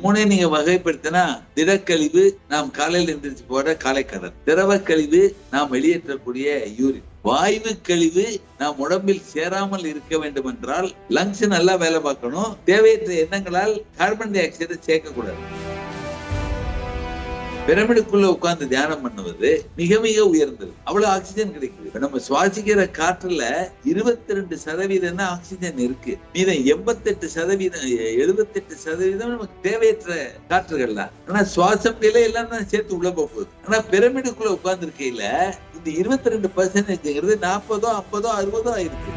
மூணையும் நீங்க வகைப்படுத்தினா, திடக்கழிவு நாம் காலையில் எந்திரிச்சு போற காலை கடன், திரவ கழிவு நாம் வெளியேற்றக்கூடிய யூரின், வாயு கழிவு நாம் உடம்பில் சேராமல் இருக்க வேண்டும் என்றால் லங்ஸ் நல்லா வேலை பார்க்கணும். தேவையற்ற எண்ணங்களால் கார்பன் டை ஆக்சைடை சேர்க்க கூடாது. பிரமிடுக்குள்ள உட்கார்ந்து தியானம் பண்ணுவது மிக மிக உயர்ந்தது. அவ்வளவு ஆக்சிஜன் கிடைக்குது. நம்ம சுவாசிக்கிற காற்றுல 22% தான் ஆக்சிஜன் இருக்கு. மீதம் 78% நமக்கு தேவையற்ற காற்றுகள் தான். ஆனா சுவாசம் எல்லாம் தான் சேர்த்து உள்ள போகுது. ஆனா பிரமிடுக்குள்ள உட்கார்ந்து இருக்கையில இந்த 22% 40, 50, 60 ஆயிருக்கு.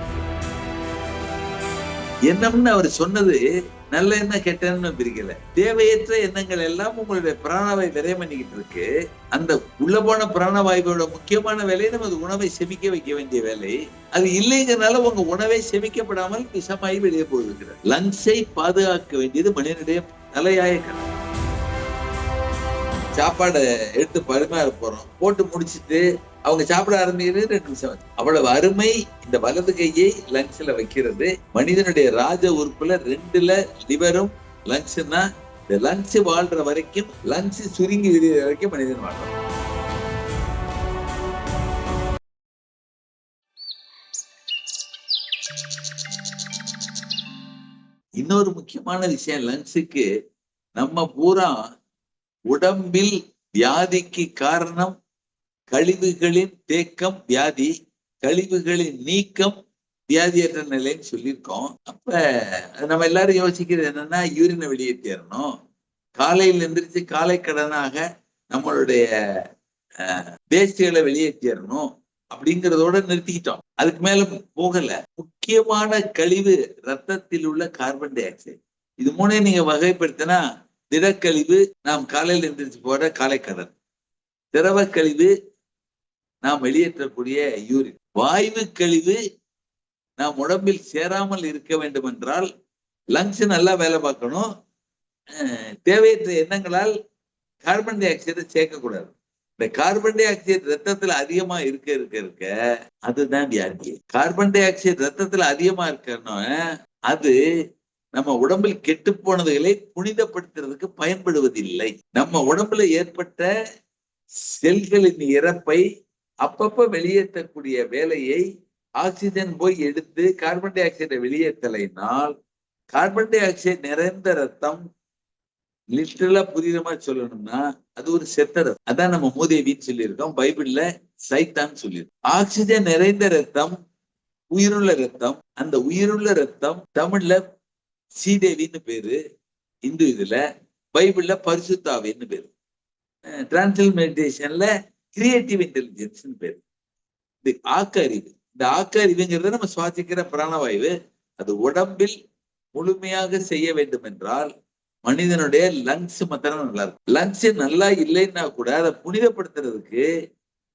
எண்ணம்னு அவர் சொன்னது நல்ல எண்ணம் கெட்ட எண்ணம் பிரிக்கல. தேவையற்ற எண்ணங்கள் எல்லாம் உங்களுடைய பிராணவாயு விரயம் பண்ணிக்கிட்டு இருக்கு. அந்த உள்ள போன பிராணவாயுவோட முக்கியமான வேலையை நமது உணவை செமிக்க வைக்க வேண்டிய வேலை. அது இல்லைங்கிறனால உங்க உணவை செமிக்கப்படாமல் விஷமாயி வெளியே போயிருக்கிறார். லங்ஸை பாதுகாக்க வேண்டியது மனிதனுடைய தலையாய கடமை. சாப்பாடை எடுத்து பரிமாற போறோம், போட்டு முடிச்சுட்டு அவங்க சாப்பிட ஆரம்பிக்கிறது 2 நிமிஷம். அவ்வளவு அருமை இந்த வலது கையை லங்ஸ்ல வைக்கிறது. மனிதனுடைய ராஜ உறுப்புல 2ல லிவரும் லங்ஸ்னா, இந்த லங்ஸ் வாழ்ற வரைக்கும், லங்ஸ் சுருங்கி விரிகிற வரைக்கும் மனிதன் வாழ்றான். இன்னொரு முக்கியமான விஷயம் லங்ஸுக்கு, நம்ம பூரா உடம்பில் வியாதிக்கு காரணம் கழிவுகளின் தேக்கம் வியாதி, கழிவுகளின் நீக்கம் வியாதியற்ற நிலைன்னு சொல்லியிருக்கோம். அப்ப நம்ம எல்லாரும் யோசிக்கிறது என்னன்னா, யூரினை வெளியேற்றணும், காலையில் எந்திரிச்சு காலை கடனாக நம்மளுடைய வேஸ்டுகளை வெளியேற்றணும் அப்படிங்கிறதோட நிறுத்திக்கிட்டோம். அதுக்கு மேல போகல. முக்கியமான கழிவு ரத்தத்தில் உள்ள கார்பன் டை ஆக்சைடு. இது மூணையும் நீங்க வகைப்படுத்தினா, திடக்கழிவு நாம் காலையில் எந்திரிச்சு போற காலை கடன், திரவ கழிவு நாம் வெளியேற்றக்கூடிய யூரின், வாயு கழிவு நாம் உடம்பில் சேராமல் இருக்க வேண்டும் என்றால் லங்ஸ் நல்லா வேலை பார்க்கணும். தேவையற்ற எண்ணங்களால் கார்பன் டை ஆக்சைடை சேர்க்கக்கூடாது. இந்த கார்பன் டை ஆக்சைடு ரத்தத்துல அதிகமா இருக்க அதுதான் வியாதி. கார்பன் டை ஆக்சைடு ரத்தத்துல அதிகமா இருக்கணும். அது நம்ம உடம்பில் கெட்டு போனதுகளை புனிதப்படுத்துறதுக்கு பயன்படுவதில்லை. நம்ம உடம்புல ஏற்பட்ட செல்களின் இறப்பை அப்பப்ப வெளியேற்றக்கூடிய வேலையை ஆக்சிஜன் போய் எடுத்து கார்பன் டை ஆக்சைடை வெளியேற்றலைனால், கார்பன் டை ஆக்சைடு நிறைந்த ரத்தம், லிட்டரலா புரியுற மாதிரி சொல்லணும்னா, அது ஒரு செத்த ரத்தம். அதான் நம்ம மூதேவின்னு சொல்லியிருக்கோம், பைபிள்ல சைத்தான் சொல்லியிருக்கோம். ஆக்சிஜன் நிறைந்த ரத்தம் உயிருள்ள ரத்தம். அந்த உயிருள்ள ரத்தம் தமிழ்ல சீதேவின்னு பேரு, இந்து இதுல, பைபிள்ல பரிசுத்தாவின்னு பேரு, டிரான்ஸ்மெடிடேஷன்ல கிரியேட்டிவ் இன்டெலிஜென்ஸ் பேரு. இது ஆக்கறிவு. இந்த ஆக்கறிவுங்கிறத நம்ம சுவாசிக்கிற பிராணவாயு. அது உடம்பில் முழுமையாக செய்ய வேண்டும் என்றால் மனிதனுடைய லங்ஸ் மாத்திரம் நல்லா இருக்கும். லங்ஸ் நல்லா இல்லைன்னா கூட அதை புனிதப்படுத்துறதுக்கு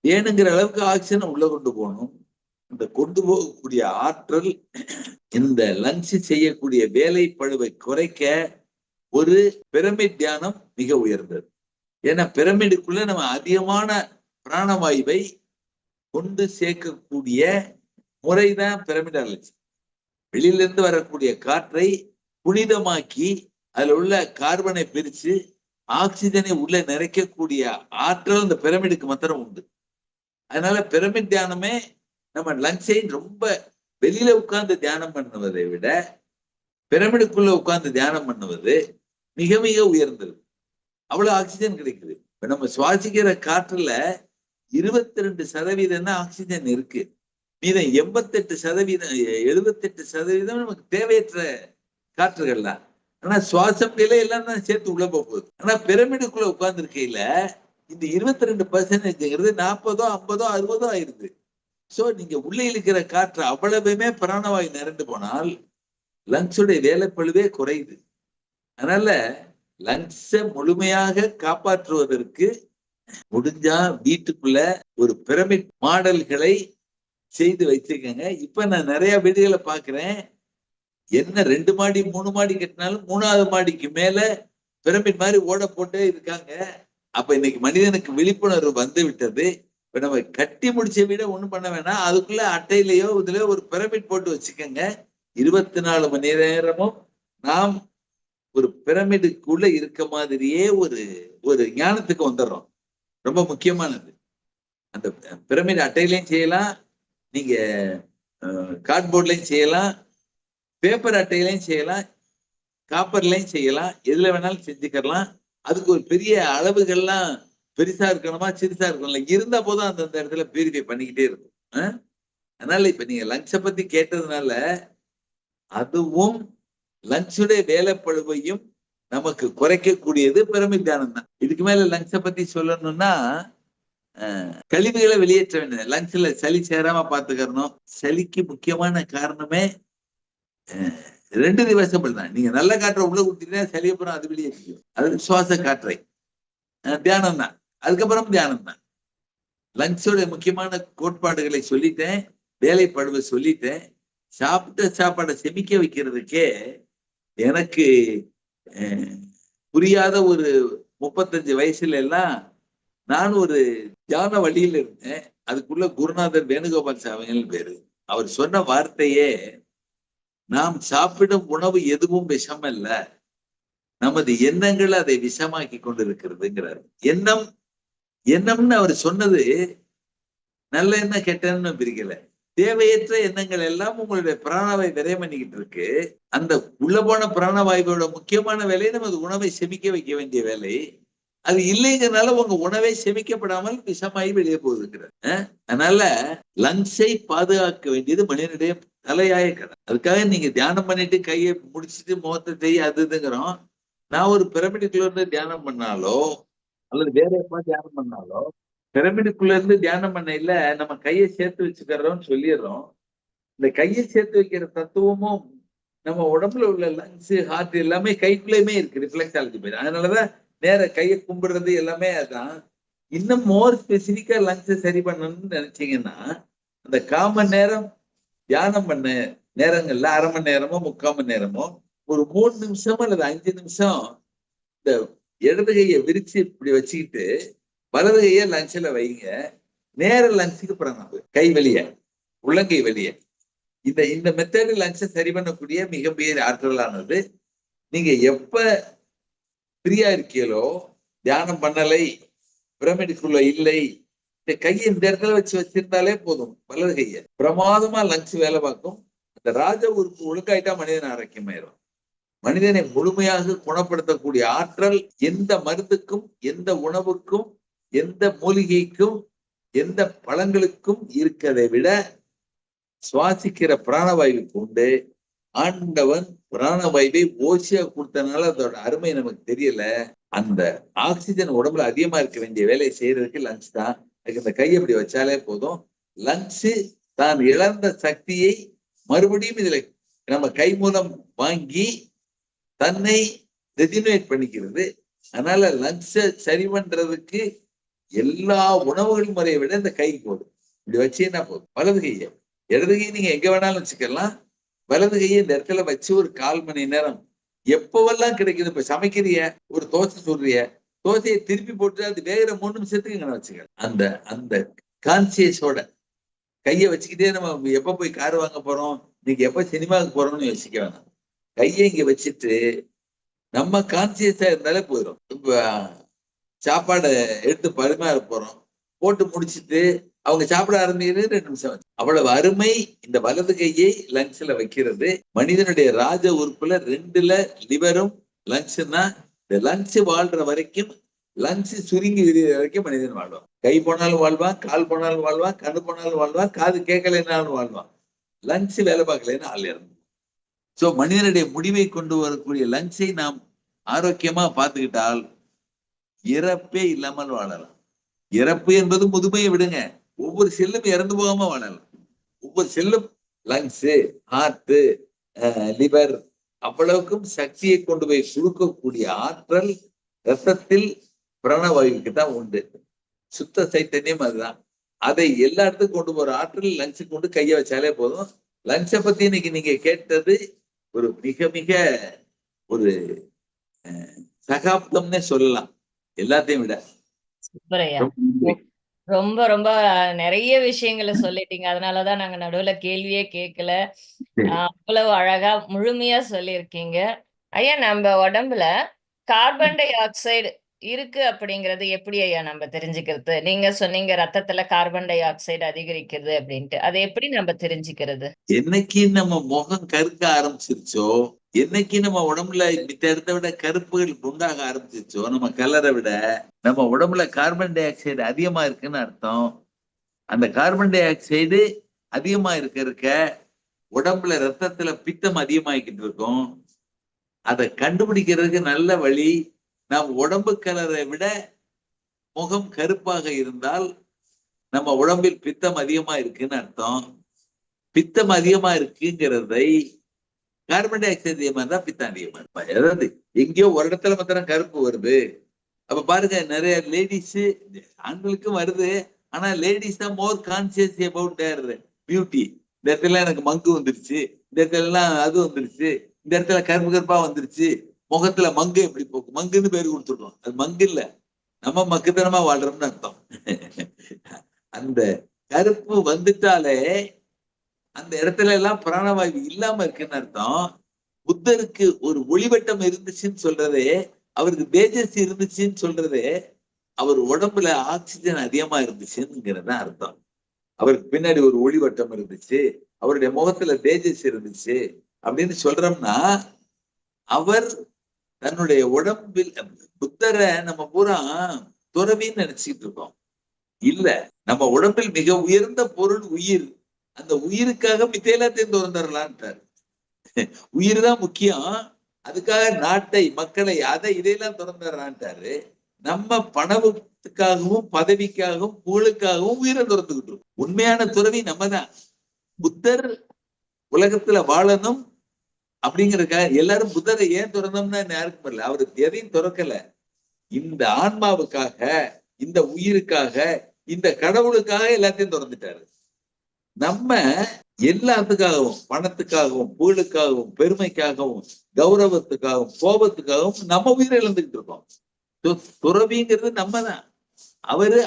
வேணுங்கிற அளவுக்கு ஆக்சிஜன் உள்ள கொண்டு போகணும். இந்த கொண்டு போகக்கூடிய ஆற்றல் இந்த லங்ஸ் செய்யக்கூடிய வேலை பழுவை குறைக்க ஒரு பிரமிட் தியானம் மிக உயர்ந்தது. ஏன்னா பிரமிடுக்குள்ள நம்ம அதிகமான பிராணவாயுவை கொண்டு சேர்க்கக்கூடிய முறைதான் பிரமிடாலஜி. வெளியிலிருந்து வரக்கூடிய காற்றை புனிதமாக்கி அதுல உள்ள கார்பனை பிரிச்சு ஆக்சிஜனை உள்ள நிறைக்கக்கூடிய ஆற்றல் இந்த பிரமிடுக்கு மாத்திரம் உண்டு. அதனால பிரமிட் தியானமே நம்ம லங்ஸை ரொம்ப வெளியில உட்கார்ந்து தியானம் பண்ணுவதை விட பிரமிடுக்குள்ள உட்கார்ந்து தியானம் பண்ணுவது மிக மிக உயர்ந்தது. அவ்வளவு ஆக்சிஜன் கிடைக்குது. இப்ப நம்ம சுவாசிக்கிற காற்றுல 22% தான் ஆக்சிஜன் இருக்கு. மீதம் 78% நமக்கு தேவையற்ற காற்றுகள் தான். ஆனா சுவாசம் எல்லாம் தான் சேர்த்து உள்ள போகுது. ஆனா பிரமிடுக்குள்ள உட்கார்ந்து இருக்கையில இந்த 22% 40, 50, 60 ஆயிருது. சோ நீங்க உள்ள இழுக்கிற காற்று அவ்வளவுமே பிராணவாயு நிறைந்து போனால் லங்ஸுடைய வேலைப்பழுவே குறையுது. அதனால லங்ஸை முழுமையாக காப்பாற்றுவதற்கு முடிஞ்சா வீட்டுக்குள்ள ஒரு பிரமிட் மாடல்களை செய்து வச்சிருக்கேங்க. இப்ப நான் நிறைய வீடுகளை பாக்குறேன், என்ன 2 மாடி 3 மாடி கட்டினாலும் 3வது மாடிக்கு மேல பிரமிட் மாதிரி ஓட போட்டே இருக்காங்க. அப்ப இன்னைக்கு மனிதனுக்கு விழிப்புணர்வு வந்து விட்டது. இப்ப நம்ம கட்டி முடிச்ச வீட ஒண்ணும் பண்ண வேணாம், அதுக்குள்ள அட்டையிலயோ இதுலயோ ஒரு பிரமிட் போட்டு வச்சுக்கோங்க. 24 மணி நேரமும் நாம் ஒரு பிரமிடுக்குள்ள இருக்க மாதிரியே ஒரு ஒரு ஞானத்துக்கு வந்துடுறோம். ரொம்ப முக்கியமானது. அந்த பிரமிட் அட்டையிலையும் செய்யலாம், நீங்க கார்ட்போர்ட்லயும் செய்யலாம், பேப்பர் அட்டையிலையும் செய்யலாம், காப்பர்லயும் செய்யலாம், எதுல வேணாலும் செஞ்சுக்கலாம். அதுக்கு ஒரு பெரிய அளவுகள்லாம் பெருசா இருக்கணுமா, சிறுசா இருக்கணும்ல, இருந்தா போதும் அந்தந்த இடத்துல பியூரிஃபை பண்ணிக்கிட்டே இருக்கும். அதனால இப்ப நீங்க லங்ஸ பத்தி கேட்டதுனால, அதுவும் லங்ஸுடைய வேலைப்பளுவையும் நமக்கு குறைக்கக்கூடியது பிரமிட் தியானம் தான். இதுக்கு மேல லங்ஸ பத்தி சொல்லணும்னா, கழிவுகளை வெளியேற்ற வேண்டியது. லங்ஸ்ல சளி சேராம பாத்துக்கறணும். சளிக்கு முக்கியமான காரணமே 2 ரிவர்சபிள் தான். நீங்க நல்ல காற்றை உள்ள கொடுத்தீங்கன்னா சளி அப்புறம் அது வெளியேற்றிக்கும். அது சுவாச காற்றை. தியானம் தான். அதுக்கப்புறம் தியானம் தான். லங்ஸோட முக்கியமான கோட்பாடுகளை சொல்லிட்டேன், வேலைப்படுவை சொல்லிட்டேன். சாப்பிட்ட சாப்பாடை செமிக்க வைக்கிறதுக்கே எனக்கு புரியாத ஒரு 35 வயசுல எல்லாம் நான் ஒரு தியான வழியில இருந்தேன். அதுக்குள்ள குருநாதர் வேணுகோபால் சாமிகள் பேரு. அவர் சொன்ன வார்த்தையே, நாம் சாப்பிடும் உணவு எதுவும் விஷம் அல்ல, நமது எண்ணங்கள் அதை விஷமாக்கி கொண்டிருக்கிறதுங்கிறார். எண்ணம் எண்ணம்னு அவர் சொன்னது நல்ல எண்ணம் கெட்ட எண்ணம் பிரிக்கல. தேவையற்ற எண்ணங்கள் எல்லாம் உங்களுடைய பிராணவாயு விரயம் பண்ணிக்கிட்டு இருக்கு. அந்த உள்ள போன பிராணவாயுவோட முக்கியமான வேலை நமது உணவை செமிக்க வைக்க வேண்டிய வேலை. அது இல்லைங்கிறதுனால உங்க உணவை செமிக்கப்படாமல் விஷமாயி வெளியே போகுதுங்கிறார். அதனால லங்ஸை பாதுகாக்க வேண்டியது மனிதனுடைய தலையாய கடன். அதுக்காக நீங்க தியானம் பண்ணிட்டு கையை முடிச்சுட்டு முகத்தை செய்ய அது இதுங்கிறோம். நான் ஒரு பிரமிடுக்குள்ள இருந்து தியானம் பண்ணாலோ அல்லது வேற எப்ப தியானம் பண்ணாலோ, பிரமிடுக்குள்ள இருந்து தியானம் பண்ண இல்ல நம்ம கையை சேர்த்து வச்சுக்கிறோம்னு சொல்லிடுறோம். இந்த கையை சேர்த்து வைக்கிற தத்துவமும் நம்ம உடம்புல உள்ள லங்ஸ், ஹார்ட் எல்லாமே கைக்குள்ளேயுமே இருக்கு. ரிஃப்ளெக்ஸாலஜி பேர். அதனாலதான் நேர கையை கும்பிடுறது எல்லாமே அதான். இன்னும் மோர் ஸ்பெசிபிக்கா லங்ஸை சரி பண்ணணும்னு நினைச்சீங்கன்னா, அந்த 1/4 மணி நேரம் தியானம் பண்ண நேரங்கள்ல 1/2 மணி நேரமோ 3/4 மணி நேரமோ ஒரு 3 நிமிஷமோ அல்லது 5 நிமிஷம் இந்த இடது கையை விரிச்சு இப்படி வச்சுக்கிட்டு வலது கையை லங்ஸ்ல வைங்க. நேர லங்ஸுக்கு பிராணம், கை வெளிய, உள்ளங்கை வெளிய. இந்த மெத்தடு லங்ஸை சரி பண்ணக்கூடிய மிகப்பெரிய ஆற்றலானது. நீங்க எப்ப ஃப்ரீயா இருக்கீங்களோ, தியானம் பண்ணலை, பிரமிடுக்குள்ள இல்லை, இந்த கையை இந்த இடத்துல வச்சிருந்தாலே போதும். வலது கையை பிரமாதமா லங்ஸ் வேலை பார்க்கும். அந்த ராஜ உறுப்பு ஒழுங்காயிட்டா மனிதன் ஆரோக்கியமாயிரும். மனிதனை முழுமையாக குணப்படுத்தக்கூடிய ஆற்றல் எந்த மருந்துக்கும், எந்த உணவுக்கும், எந்த மூலிகைக்கும், எந்த பழங்களுக்கும் இருக்கிறதை விட சுவாசிக்கிற பிராணவாயுவுக்கு உண்டு. ஆண்டவன் பிராணவாயுவை ஓசியா கொடுத்தனால அதோட அருமை நமக்கு தெரியல. அந்த ஆக்சிஜன் உடம்புல அதிகமா இருக்க வேண்டிய வேலையை செய்யறதுக்கு லங்ஸ் தான். அதுக்கு இந்த கையை இப்படி வச்சாலே போதும். லங்ஸ் தான் இழந்த சக்தியை மறுபடியும் இதுல நம்ம கை மூலம் வாங்கி தன்னை ரெஜினேட் பண்ணிக்கிறது. அதனால லங்ஸை சரி பண்றதுக்கு எல்லா உணவுகள் முறையை விட இந்த கை போதும். இப்படி வச்சீங்கன்னா போதும். வலது கையை, இடது கையை நீங்க எங்க வேணாலும் வச்சுக்கலாம். வலது கையை இந்த இடத்துல வச்சு ஒரு 1/4 மணி நேரம் எப்பவெல்லாம் கிடைக்குது. இப்ப சமைக்கிறிய, ஒரு தோசை சுடுறிய, தோசையை திருப்பி போட்டு அது வேகிற 3 நிமிஷத்துக்கு இங்க வச்சுக்க. அந்த அந்த கான்சியஸோட கையை வச்சுக்கிட்டே நம்ம எப்ப போய் கார் வாங்க போறோம், இன்னைக்கு எப்ப சினிமாவுக்கு போறோம்னு யோசிக்க வேணாம். கையை இங்க வச்சுட்டு நம்ம கான்சியஸா இருந்தாலே போயிடும். இப்ப சாப்பாடை எடுத்து பரிமாற போறோம், போட்டு முடிச்சுட்டு அவங்க சாப்பிட ஆரம்பிக்கிறது 2 நிமிஷம் வச்சு. அவ்வளவு அருமை இந்த வலது கையை லங்ஸ்ல வைக்கிறது. மனிதனுடைய ராஜ உறுப்புல 2ல லிவரும் லங்ஸ்னா, இந்த லங்ஸ் வாழ்ற வரைக்கும், லங்ஸ் சுருங்கி விரிகிற வரைக்கும் மனிதன் வாழ்வான். கை போனாலும் வாழ்வான், கால் போனாலும் வாழ்வான், கண்ணு போனாலும் வாழ்வான், காது கேட்கலைன்னாலும் வாழ்வான். லங்ஸ் வேலை பார்க்கலன்னு ஆள் இறந்து. சோ மனிதனுடைய முடிவை கொண்டு வரக்கூடிய லங்ஸை நாம் ஆரோக்கியமா பார்த்துக்கிட்டால் இறப்பே இல்லாமல் வாழலாம். இறப்பு என்பது முதுமையை விடுங்க, ஒவ்வொரு செல்லும் இறந்து போகாம வாழலாம். ஒவ்வொரு செல்லும் லங்ஸ், ஹார்ட், லிவர் அவ்வளவுக்கும் சக்தியை கொண்டு போய் சுருக்கக்கூடிய ஆற்றல் ரத்தத்தில் பிராணவாயுக்கு தான் உண்டு. சுத்த சைத்தன்யம் அதுதான். அதை எல்லா இடத்துக்கும் கொண்டு போற ஆற்றல் லங்ஸுக்கு கொண்டு கையை வச்சாலே போதும். லங்ஸை பத்தி இன்னைக்கு நீங்க கேட்டது ஒரு மிக மிக ஒரு சகாப்தம்னே சொல்லலாம், எல்லாத்தையும் விட. ரொம்ப ரொம்ப நிறைய விஷயங்களை சொல்லிட்டீங்க. அதனாலதான் நாங்க நடுவுல கேள்வியே கேட்கல. அவ்வளவு அழகா முழுமையா சொல்லியிருக்கீங்க. ஐயா நம்ம உடம்புல கார்பன் டை ஆக்சைடு இருக்கு அப்படிங்கறது எப்படி ஐயா நம்ம தெரிஞ்சுக்கிறது? நீங்க சொன்னீங்க ரத்தத்துல கார்பன் டை ஆக்சைடு அதிகரிக்குது அப்படின்ட்டு. அதை எப்படி நம்ம தெரிஞ்சுக்கிறது? என்னைக்கு நம்ம முகம் கருக்க ஆரம்பிச்சிருச்சோ, என்னைக்கு நம்ம உடம்புல மித்த இடத்தை விட கருப்புகள் உண்டாக ஆரம்பிச்சிருச்சோ, நம்ம கலரை விட நம்ம உடம்புல கார்பன் டை ஆக்சைடு அதிகமா இருக்குன்னு அர்த்தம். அந்த கார்பன் டை ஆக்சைடு அதிகமா இருக்க உடம்புல ரத்தத்துல பித்தம் அதிகமாகிக்கிட்டு இருக்கும். அதை கண்டுபிடிக்கிறதுக்கு நல்ல வழி, நாம் உடம்பு கலரை விட முகம் கருப்பாக இருந்தால் நம்ம உடம்பில் பித்தம் அதிகமா இருக்குன்னு அர்த்தம். பித்தம் அதிகமா இருக்குங்கிறதை கார்பன் டை ஆக்சைடு அதிகமா இருந்தா பித்தம் அதிகமா இருப்பா. அதாவது எங்கேயோ ஒரு இடத்துல மாத்திரம் கருப்பு வருது. அப்ப பாருங்க, நிறைய லேடிஸ், ஆண்களுக்கும் வருது, ஆனா லேடிஸ் தான் மோர் கான்சியஸ் அபவுட் தேர் பியூட்டி. இந்த இடத்துல எனக்கு மங்கு வந்துருச்சு, இந்த இடத்துல எல்லாம் அது வந்துருச்சு, இந்த இடத்துல கருப்பு கருப்பா வந்துருச்சு, முகத்துல மங்கு எப்படி போக்கும், மங்குன்னு பேரு கொடுத்துருக்கோம். அது மங்கு இல்ல, நம்ம மக்குத்தனமா வாழ்றோம்னு அர்த்தம். அந்த கருப்பு வந்துட்டாலே அந்த இடத்துல எல்லாம் பிராணவாயு இல்லாம இருக்குன்னு அர்த்தம். புத்தருக்கு ஒரு ஒளிவட்டம் இருந்துச்சுன்னு சொல்றதே, அவருக்கு தேஜஸ் இருந்துச்சுன்னு சொல்றதே, அவர் உடம்புல ஆக்சிஜன் அதிகமா இருந்துச்சுங்கிறது அர்த்தம். அவருக்கு பின்னாடி ஒரு ஒளிவட்டம் இருந்துச்சு, அவருடைய முகத்துல தேஜஸ் இருந்துச்சு அப்படின்னு சொல்றோம்னா, அவர் தன்னுடைய உடம்பில், புத்தரை நம்ம பூரா துறவின்னு நினைச்சிட்டு இருக்கோம். இல்ல, நம்ம உடம்பில் மிக உயர்ந்த பொருள் உயிர். அந்த உயிருக்காக மித்த எல்லாத்தையும் திறந்துடலான்ட்டாரு. உயிர் தான் முக்கியம், அதுக்காக நாட்டை, மக்களை, அதை இதையெல்லாம் திறந்துடுறான்ட்டாரு. நம்ம பணத்துக்காகவும் பதவிக்காகவும் புகழுக்காகவும் உயிரை திறந்துகிட்டு இருக்கோம். உண்மையான துறவி நம்ம தான். புத்தர் உலகத்துல வாழணும் அப்படிங்கறதுக்காக எல்லாரும் புத்தரை ஏன் திறந்தோம்னா யாருக்கும் இல்லை. அவரு எதையும் திறக்கல. இந்த ஆன்மாவுக்காக, இந்த உயிருக்காக, இந்த கடவுளுக்காக எல்லாத்தையும் திறந்துட்டாரு. நம்ம எல்லாத்துக்காகவும், பணத்துக்காகவும் புகழுக்காகவும் பெருமைக்காகவும் கௌரவத்துக்காகவும் கோபத்துக்காகவும் நம்ம உயிரை இழந்துகிட்டு இருக்கோம். துறவிங்கிறது நம்ம தான். அவரு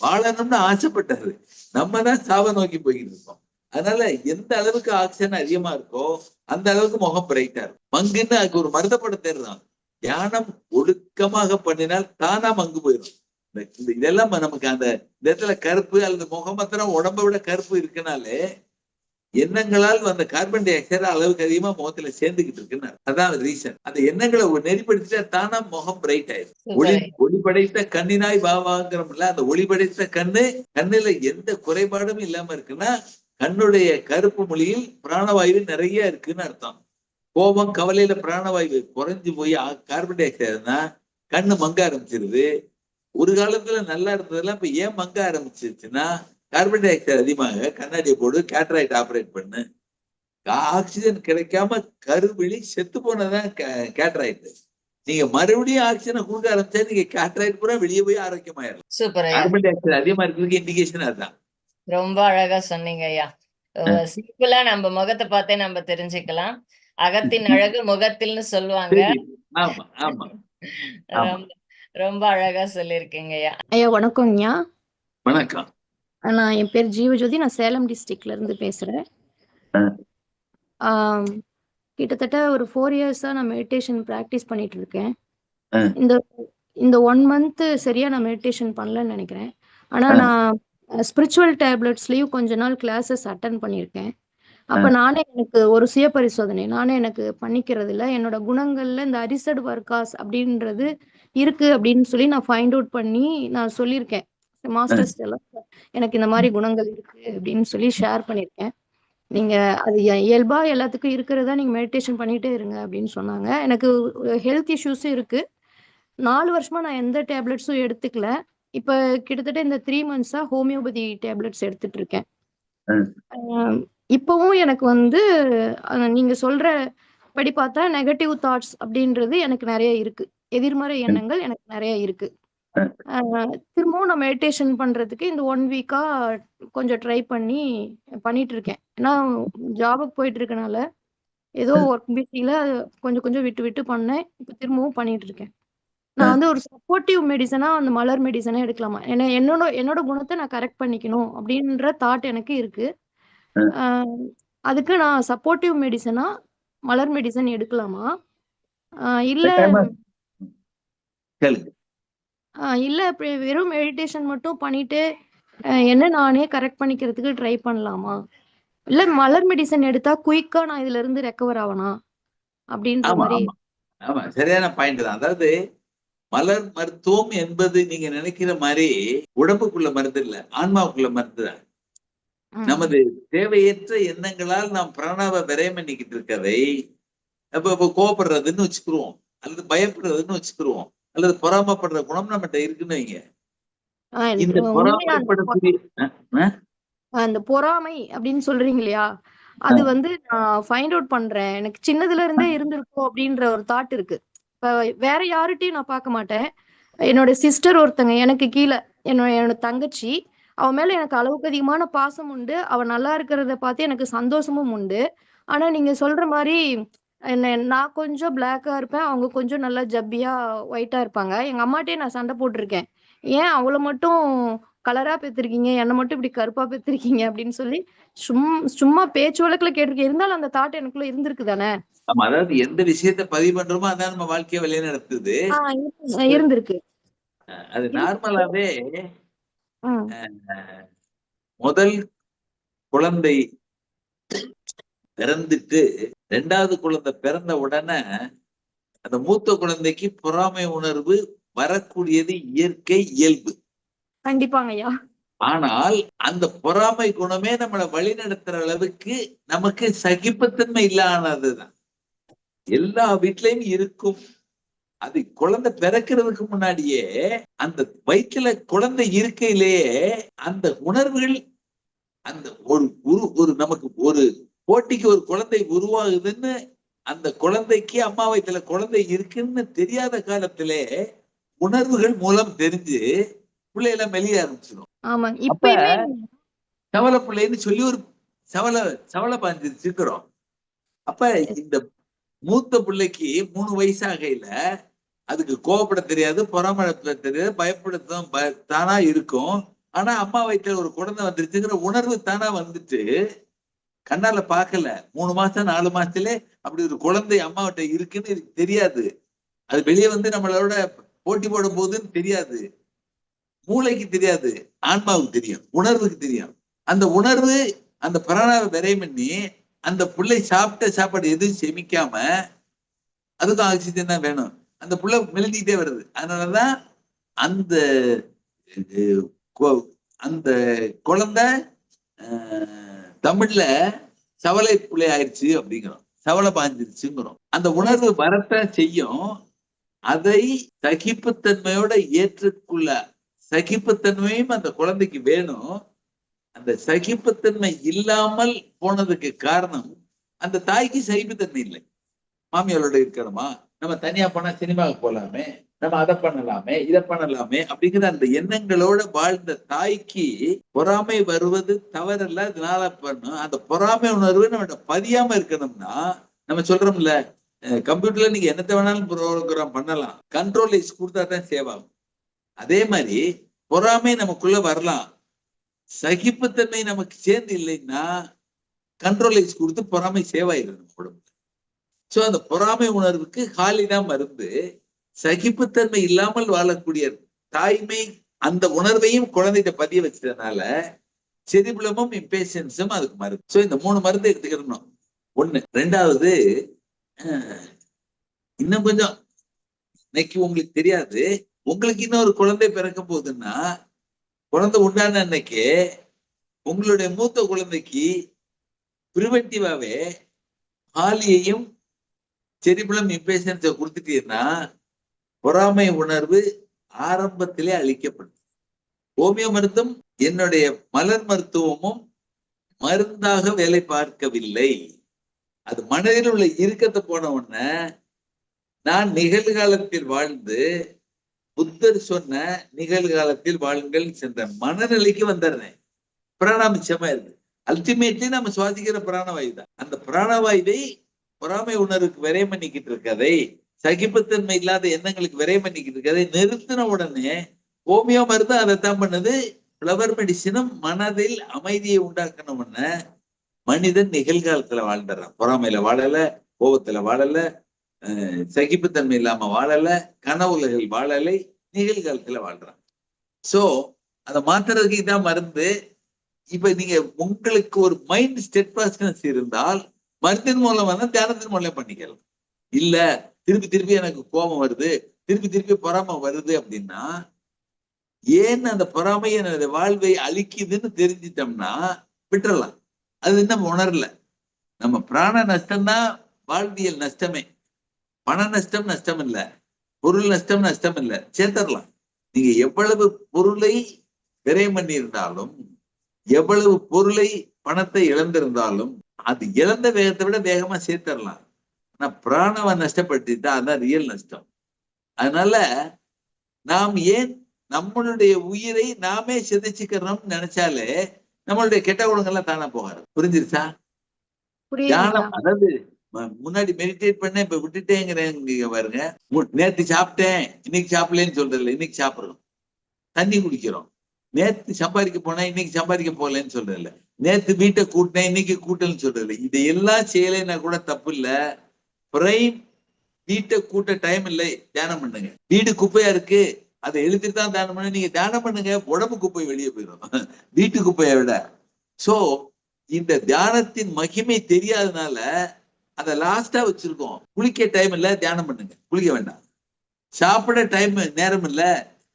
வாழணும்னு ஆசைப்பட்டாரு, நம்ம தான் சாவை நோக்கி போய்கிட்டு இருக்கோம். அதனால எந்த அளவுக்கு ஆக்சிஜன் அதிகமா இருக்கோ அந்த அளவுக்கு முகம் பிரைட்டா இருக்கும். மங்குன்னு அதுக்கு ஒரு மருந்தப்பட தேர்தான். தியானம் ஒழுக்கமாக பண்ணினால் தானா மங்கு போயிடும். இதெல்லாம் நமக்கு அந்த இடத்துல கருப்பு அல்லது முகமத்திரம் உடம்பை விட கருப்பு இருக்குனாலே எண்ணங்களால் அந்த கார்பன் டை ஆக்சைடு அளவுக்கு அதிகமா முகத்துல சேர்ந்துகிட்டு இருக்குன்னு அதான் ரீசன். அந்த எண்ணங்களை நெறிப்படுத்திட்டா தானா முகம் பிரைட் ஆயிடும். ஒளி படைத்த கண்ணினாய் வாவாங்கிறோம்ல, அந்த ஒளி படைத்த கண்ணுல எந்த குறைபாடும் இல்லாம இருக்குன்னா கண்ணுடைய கருப்பு மொழியில் பிராணவாயு நிறைய இருக்குன்னு அர்த்தம். கோபம் கவலையில பிராணவாயு குறைஞ்சு போய் கார்பன் டை ஆக்சைடுனா கண்ணு மங்க ஆரம்பிச்சிருது. ஒரு காலத்துல நல்லா இருந்ததெல்லாம் இப்ப ஏன் மங்க ஆரம்பிச்சிருச்சுன்னா, கார்பன் டை ஆக்சைடு அதிகமாக கண்ணாடியை போடு, கேட்ராய்ட் ஆபரேட் பண்ணு. ஆக்சிஜன் கிடைக்காம கருவிழி செத்து போனதான் கேட்ராய்ட். நீங்க மறுபடியும் ஆக்சிஜனை கொடுக்க ஆரம்பிச்சா நீங்க கேட்ராய்ட் பூரா வெளியே போய் ஆரோக்கியமாயிடலாம். சூப்பர் ஐயா. கார்பன் டை ஆக்சைடு அதிகமா இருக்கிறதுக்கு இண்டிகேஷன் அதுதான். ரொம்ப அழகா சொன்னீங்க ஐயா. சிம்பிளா நம்ம முகத்தை பார்த்தே நம்ம தெரிஞ்சுக்கலாம். அகத்தின் அழகு முகத்தில்னு சொல்லுவாங்க. ஆமா ஆமா. ரொம்ப அழகா சொல்லியிருக்கீங்க ஐயா. ஐயா வணக்கம்யா. வணக்கம். நான் என் பேர் ஜீவஜோதி, நான் சேலம் டிஸ்ட்ரிக்ட்ல இருந்து பேசுறேன். கிட்டத்தட்ட ஒரு 4 இயர்ஸா நான் மெடிடேஷன் ப்ராக்டிஸ் பண்ணிட்டு இருக்கேன். இந்த 1 மந்த் சரியா நான் மெடிடேஷன் பண்ணலன்னு நினைக்கிறேன். ஆனா நான் ஸ்பிரிச்சுவல் டேப்லெட்ஸ்லயும் கொஞ்ச நாள் கிளாஸஸ் அட்டன் பண்ணியிருக்கேன். அப்ப நானே எனக்கு ஒரு சுய பரிசோதனை நானே எனக்கு பண்ணிக்கிறது இல்ல. என்னோட குணங்கள்ல இந்த அரிசட் வர்க்காஸ் அப்படின்றது இருக்கு அப்படின்னு சொல்லி நான் ஃபைண்ட் அவுட் பண்ணி நான் சொல்லியிருக்கேன். மாஸ்டர்ஸ் எல்லாம் எனக்கு இந்த மாதிரி குணங்கள் இருக்கு அப்படின்னு சொல்லி ஷேர் பண்ணியிருக்கேன். நீங்க அது இயல்பா எல்லாத்துக்கும் இருக்கிறதா நீங்க மெடிடேஷன் பண்ணிட்டே இருங்க அப்படின்னு சொன்னாங்க. எனக்கு ஹெல்த் இஷ்யூஸும் இருக்கு. 4 வருஷமா நான் எந்த டேப்லெட்ஸும் எடுத்துக்கல. இப்ப கிட்டத்தட்ட இந்த 3 மந்த்ஸா ஹோமியோபதி டேப்லெட்ஸ் எடுத்துட்டு இருக்கேன். இப்பவும் எனக்கு வந்து நீங்க சொல்ற படி பார்த்தா நெகட்டிவ் தாட்ஸ் அப்படின்றது எனக்கு நிறைய இருக்கு. எதிர்மறை எண்ணங்கள் எனக்கு நிறைய இருக்கு. திரும்பவும் நான் மெடிடேஷன் பண்றதுக்கு இந்த 1 வீக்கா கொஞ்சம் ட்ரை பண்ணிட்டு இருக்கேன். ஏன்னா ஜாபுக்கு போயிட்டு இருக்கனால ஏதோ ஒர்க் பிஸில கொஞ்சம் கொஞ்சம் விட்டு விட்டு பண்ணேன். இப்ப திரும்பவும் பண்ணிட்டு இருக்கேன். நான் வந்து ஒரு சப்போர்ட்டிவ் மெடிசனா அந்த மலர் மெடிசனா எடுக்கலாமா? ஏன்னா என்னோட குணத்தை நான் கரெக்ட் பண்ணிக்கணும் அப்படின்ற தாட் எனக்கு இருக்கு. அதுக்கு நான் சப்போர்ட்டிவ் மெடிசனா மலர் மெடிசன் எடுக்கலாமா? இல்ல கேளுங்க. இல்ல இப்ப வெறும் மெடிடேஷன் மட்டும் பண்ணிட்டு என்ன நானே கரெக்ட் பண்ணிக்கிறதுக்கு ட்ரை பண்ணலாமா? இல்ல மலர் மெடிசன் எடுத்தா குயிக்கா நான் இதுல இருந்து ரெக்கவர் ஆவனா? அப்படின்ற ஆமா மாரி. ஆமா ஆமா, சரியான பாயிண்ட் தான். அதாவது மலர் மருத்துவம் என்பது நீங்க நினைக்கிற மாதிரி உடம்புக்குள்ள மருந்து இல்ல, ஆன்மாவுக்குள்ள மருந்து தான். நமது தேவையற்ற எண்ணங்களால் நாம் பிராணாவை விரயம் பண்ணிக்கிட்டு இருக்கதை இப்ப கோபப்படுறதுன்னு வச்சுக்கிருவோம், அல்லது பயப்படுறதுன்னு வச்சுக்கிருவோம், அல்லது பொறாமப்படுற குணம் நம்மகிட்ட இருக்குன்னு வைங்க. இந்த உண்மையா பொறாமைப்படக்கூடிய அந்த பொறாமை அப்படின்னு சொல்றீங்க இல்லையா? அது வந்து நான் ஃபைண்ட் அவுட் பண்றேன். எனக்கு சின்னதுல இருந்தே இருந்திருக்கும் அப்படின்ற ஒரு தாட் இருக்கு. இப்ப வேற யார்கிட்டயும் நான் பார்க்க மாட்டேன். என்னோட சிஸ்டர் ஒருத்தங்க எனக்கு கீழ என்னோட தங்கச்சி. அவ மேல எனக்கு அளவுக்கு அதிகமான பாசம் உண்டு. அவ நல்லா இருக்கிறத பார்த்து எனக்கு சந்தோஷமும் உண்டு. ஆனா நீங்க சொல்ற மாரி நான் கொஞ்சம் பிளாக்கா இருப்பேன். அவங்க கொஞ்சம் நல்லா ஜப்பியா, ஒயிட்டா இருப்பாங்க. எங்க அம்மாட்டயே நான் சண்டை போட்டுருக்கேன். ஏன் அவள மட்டும் கலரா பெத்திருக்கீங்க, என்ன மட்டும் இப்படி கருப்பா பெத்திருக்கீங்க அப்படின்னு சொல்லி சும்மா பேச்சு வழக்குல கேட்டிருக்கேன். இருந்தாலும் அந்த தாட் எனக்குள்ள இருந்திருக்கு தானே. ஆமா, அதாவது எந்த விஷயத்த பதிவு பண்றோமோ அதான் நம்ம வாழ்க்கையை வழிய நடத்துது. இருந்திருக்கு. அது நார்மலாவே ம். முதல் குழந்தை பிறந்துட்டு 2வது குழந்தை பிறந்த உடனே அந்த மூத்த குழந்தைக்கு பொறாமை உணர்வு வரக்கூடியது இயற்கை, இயல்பு. கண்டிப்பாங்க ஐயா. ஆனால் அந்த பொறாமை குணமே நம்மளை வழி நடத்துற அளவுக்கு நமக்கு சகிப்புத்தன்மை இல்லாததுதான். எல்லா வீட்லயும் இருக்கும். அது குழந்தை பிறக்கிறதுக்கு முன்னாடியே அந்த வயிற்றுல குழந்தை இருக்கையிலேயே அந்த உணர்வுகள், அந்த ஒரு நமக்கு ஒரு போட்டிக்கு ஒரு குழந்தை உருவாகுதுன்னு, அந்த குழந்தைக்கு அம்மா வயிற்றுல குழந்தை இருக்குன்னு தெரியாத காலத்திலே உணர்வுகள் மூலம் தெரிஞ்சு பிள்ளையெல்லாம் மெலிய ஆரம்பிச்சிடும். ஆமா. அப்ப இப்பயுமே சவல பிள்ளைன்னு சொல்லி ஒரு சவல பாஞ்சிருக்கிறோம். அப்ப இந்த மூத்த பிள்ளைக்கு 3 வயசாகையில அதுக்கு கோவப்பட தெரியாது, பொறாமப்பட தெரியாது, பயப்படுத்தும் தானா இருக்கும். ஆனா அம்மா வயிற்றுல ஒரு குழந்தை வந்துருச்சுங்கிற உணர்வு தானா வந்துட்டு கண்ணால பார்க்கல. 3 மாசம் 4 மாசத்திலே அப்படி ஒரு குழந்தை அம்மாவிட்ட இருக்குன்னு இதுக்கு தெரியாது. அது வெளியே வந்து நம்மளோட போட்டி போட போகுதுன்னு தெரியாது. மூளைக்கு தெரியாது, ஆன்மாவுக்கு தெரியும், உணர்வுக்கு தெரியும். அந்த உணர்வு அந்த பிராணாவை விரயம் பண்ணி அந்த பிள்ளை சாப்பிட்ட சாப்பாடு எதுவும் செமிக்காம, அதுக்கும் ஆக்சிஜன் தான் வேணும், அந்த புள்ள மெலிஞ்சிக்கிட்டே வருது. அதனாலதான் அந்த அந்த குழந்தை தமிழ்ல சவலை புள்ளை ஆயிடுச்சு அப்படிங்கிறோம், சவலை பாஞ்சிருச்சுங்கிறோம். அந்த உணர்வு வரத்தான் செய்யும். அதை சகிப்புத்தன்மையோட ஏற்றுக்குள்ள சகிப்புத்தன்மையும் அந்த குழந்தைக்கு வேணும். அந்த சகிப்புத்தன்மை இல்லாமல் போனதுக்கு காரணம் அந்த தாய்க்கு சகிப்புத்தன்மை இல்லை. மாமியாரோட இருக்கணுமா, நம்ம தனியா போனா சினிமாவுக்கு போலாமே, நம்ம அதை பண்ணலாமே, இதை பண்ணலாமே அப்படிங்கிற அந்த எண்ணங்களோட வாழ்ந்த தாய்க்கு பொறாமை வருவது தவறல்ல, அதனால பண்ணும். அந்த பொறாமை உணர்வு நம்ம பதியாம இருக்கணும்னா, நம்ம சொல்றோம்ல, கம்ப்யூட்டர்ல நீங்க என்னத்தை வேணாலும் ப்ரோக்ராம் பண்ணலாம், கண்ட்ரோல் கொடுத்தா தான் சேவ் ஆகும். அதே மாதிரி பொறாமை நமக்குள்ள வரலாம், சகிப்புத்தன்மை நமக்கு சேர்ந்து இல்லைன்னா கண்ட்ரோல் கொடுத்து பொறாமை சேவ் ஆயிடும் நம்ம உடம்புல. சோ அந்த பொறாமை உணர்வுக்கு ஹாலிதான் மருந்து. சகிப்புத்தன்மை இல்லாமல் வாழக்கூடிய தாய்மை அந்த உணர்வையும் குழந்தைகிட்ட பதிய வச்சதுனால செரிபுலமும் இம்பேஷன்ஸும் அதுக்கு மருந்து. சோ இந்த 3 மருந்து எடுத்துக்கணும். 1. 2வது, இன்னும் கொஞ்சம் இன்னைக்கு உங்களுக்கு தெரியாது, உங்களுக்கு இன்னொரு குழந்தை பிறக்க போகுதுன்னா, குழந்தை உண்டான அன்னைக்கு உங்களுடைய மூத்த குழந்தைக்கு பிரிவென்டிவாவே ஹாலியையும் செரிபுலம் இம்பேஷன்ஸை கொடுத்துட்டீங்கன்னா பொறாமை உணர்வு ஆரம்பத்திலே அளிக்கப்படும். ஹோமியோ மருந்தும் என்னுடைய மலர் மருத்துவமும் மருந்தாக வேலை பார்க்கவில்லை. அது மனதில் உள்ள இறுக்கத்தை போன உடனே நான் நிகழ்காலத்தில் வாழ்ந்து புத்தர் சொன்ன நிகழ்காலத்தில் வாழுங்கள் சென்ற மனநிலைக்கு வந்துடுறேன். பிராணாமிச்சமா இருக்கு. அல்டிமேட்லி நம்ம சுவாசிக்கிற பிராணவாயு தான். அந்த பிராணவாயுவை பொறாமை உணர்வுக்கு விரயம் பண்ணிக்கிட்டு இருக்கதை, சகிப்புத்தன்மை இல்லாத எண்ணங்களுக்கு விரயம் பண்ணிக்கிட்டு இருக்கதை நிறுத்தின உடனே ஹோமியோ மருந்து அதைத்தான் பண்ணுது. ஃப்ளவர் மெடிசினும் மனதில் அமைதியை உண்டாக்கணும்னு மனிதன் நிகழ்காலத்துல வாழ்ந்துடுறான். பொறாமையில வாழல, கோபத்துல வாழல, சகிப்புத்தன்மை இல்லாம வாழல, கனவுலகில் வாழலை, நிகழ்காலத்துல வாழ்றாங்க. சோ அதை மாத்துறதுக்கு இதான் மருந்து. இப்ப நீங்க உங்களுக்கு ஒரு மைண்ட் ஸ்டெட்ஃபாஸ்ட்னஸ் இருந்தால் மருந்தின் மூலமா தியானத்தின் மூலம் பண்ணிக்கலாம். இல்ல திருப்பி திருப்பி எனக்கு கோபம் வருது, திருப்பி திருப்பி பொறாமை வருது அப்படின்னா, ஏன் அந்த பொறாமை என்னோட வாழ்வை அழிக்குதுன்னு தெரிஞ்சிட்டோம்னா விட்டுறலாம். அது நம்ம உணரல. நம்ம பிராண நஷ்டம்தான் வாழ்வியல் நஷ்டமே. பண நஷ்டம் நஷ்டம் இல்ல, பொருள் நஷ்டம் நஷ்டம் இல்ல, சேர்த்தரலாம். நீங்க எவ்வளவு பொருளை விரயம் பண்ணி இருந்தாலும், எவ்வளவு பொருளை பணத்தை இழந்திருந்தாலும், அது இழந்த வேகத்தை விட வேகமா சேர்த்தரலாம். ஆனா பிராணவை நஷ்டப்படுத்திட்டா அதான் ரியல் நஷ்டம். அதனால நாம் ஏன் நம்மளுடைய உயிரை நாமே சிதைச்சுக்கிறோம்னு நினைச்சாலே நம்மளுடைய கெட்ட குணங்கள்லாம் தானா போகாது. புரிஞ்சிருச்சா? தியானம் அதாவது முன்னாடி மெடிடேட் பண்ண இப்ப விட்டுட்டேங்கிறேங்க பாருங்க. நேத்து சாப்பிட்டேன் இன்னைக்கு சாப்பிடலன்னு சொல்றது இல்லை, இன்னைக்கு சாப்பிடுறோம். தண்ணி குடிக்கிறோம். நேத்து சம்பாதிக்க போனேன் இன்னைக்கு சம்பாதிக்க போகலன்னு சொல்றது இல்லை. நேத்து வீட்டை கூட்டினேன் இன்னைக்கு கூட்டல்னு சொல்றது இல்லை. இதையெல்லாம் செய்யலைன்னா கூட தப்பு இல்லை. பிரைம் வீட்டை கூட்ட டைம் இல்லை, தியானம் பண்ணுங்க. வீடு குப்பையா இருக்கு, அதை எழுதிட்டு தான் தியானம் பண்ண. நீங்க தியானம் பண்ணுங்க, உடம்பு குப்பை வெளியே போயிடும் வீட்டு குப்பையை விட. சோ இந்த தியானத்தின் மகிமை தெரியாதனால அதை லாஸ்டா வச்சிருக்கோம். குளிக்க டைம் இல்ல, தியானம் பண்ணுங்க, குளிக்க வேண்டாம். சாப்பிட டைம் நேரம் இல்ல,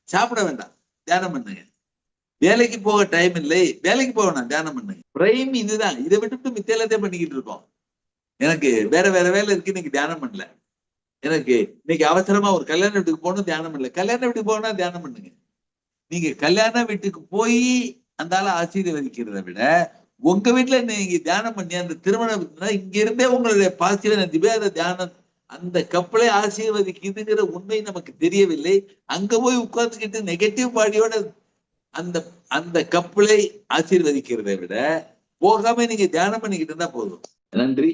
சாப்பிட வேண்டாம், தியானம் பண்ணுங்க. வேலைக்கு போக டைம் இல்லை, வேலைக்கு போக வேண்டாம், தியானம் பண்ணுங்க. பிரைம் இதுதான். இதை விட்டுட்டு மித்த எல்லாத்தையும் பண்ணிக்கிட்டு இருக்கோம். எனக்கு வேற வேற வேலை இருக்கு, இன்னைக்கு தியானம் பண்ணல. எனக்கு இன்னைக்கு அவசரமா ஒரு கல்யாண வீட்டுக்கு போகணும், தியானம் பண்ணல. கல்யாண வீட்டுக்கு போனா தியானம் பண்ணுங்க. நீங்க கல்யாண வீட்டுக்கு போய் அந்த ஆளை ஆசீர்வதிக்கிறத விட உங்க வீட்டுல நீங்க தியானம் பண்ணி அந்த திருமணம் இங்க இருந்தே உங்களுடைய பாசிட்டிவ் எனர்ஜி அந்த தியானம் அந்த கப்பலை ஆசீர்வதிக்குதுங்கிற உண்மை நமக்கு தெரியவில்லை. அங்க போய் உட்கார்ந்துக்கிட்டு நெகட்டிவ் பாடியோட அந்த அந்த கப்பலை ஆசீர்வதிக்கிறதை விட போகாம நீங்க தியானம் பண்ணிக்கிட்டு இருந்தா போதும். நன்றி.